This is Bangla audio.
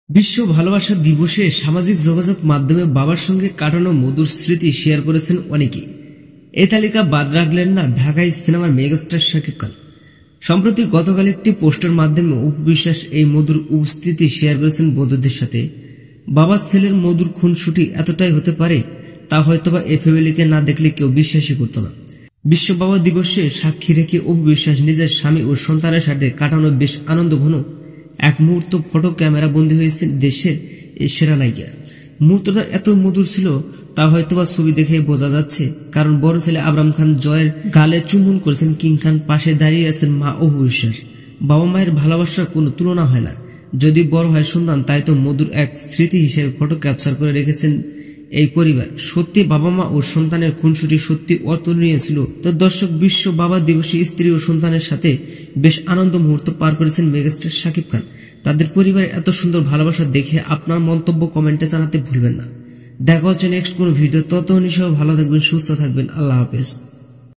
বিশ্ব ভালোবাসা দিবসে সামাজিক যোগাযোগ মাধ্যমে বাবার সঙ্গে কাটানো মধুর স্মৃতি শেয়ার করেছেন অনেকেই। এই তালিকা বাদ রাখলেন না ঢাকাই সিনেমার মেগাস্টার শাকিব খান। সম্প্রতি গতকাল একটি পোস্টের মাধ্যমে অপু বিশ্বাস এই মধুর উপস্থিতি শেয়ার করেছেন বন্ধুদের সাথে। বাবা ছেলের মধুর খুনসুটি এতটাই হতে পারে তা হয়তোবা এই ফ্যামিলিকে না দেখলে কেউ বিশ্বাসই করত না। বিশ্ব বাবা দিবসে সাক্ষী রেখে অপু বিশ্বাস নিজের স্বামী ও সন্তানের সাথে কাটানো বেশ আনন্দঘন এক মুহূর্ত ফটো ক্যামেরা বন্দী হয়েছে দেশের এই সেরা নায়িকা। মুহূর্তটা এত মধুর ছিল তা হয়তোবা ছবি দেখে বোঝা যাচ্ছে, কারণ বড় ছেলে আবরাম খান জয়ের গালে চুম্বন করেছেন কিং খান, পাশে দাঁড়িয়ে আছেন মা অপু বিশ্বাস। বাবা মায়ের ভালোবাসার কোনো তুলনা হয় না। যদি বড় হয় সন্তান, তাই তো মধুর এক স্মৃতি হিসেবে ফটো ক্যাপচার করে রেখেছেন এই পরিবার। সত্যি বাবা মা ও সন্তানের খুনসুটি সত্যি অতুলনীয় ছিল। তো দর্শক, বিশ্ব বাবা দিবসে স্ত্রী ও সন্তানের সাথে বেশ আনন্দ মুহূর্ত পার করেছেন মেগাস্টার শাকিব খান। তাদের পরিবারের এত সুন্দর ভালোবাসা দেখে আপনার মন্তব্য কমেন্টে জানাতে ভুলবেন না। দেখা হচ্ছে নেক্সট কোনো ভিডিও। ততক্ষণ সবাই ভালো থাকবেন, সুস্থ থাকবেন। আল্লাহ হাফেজ।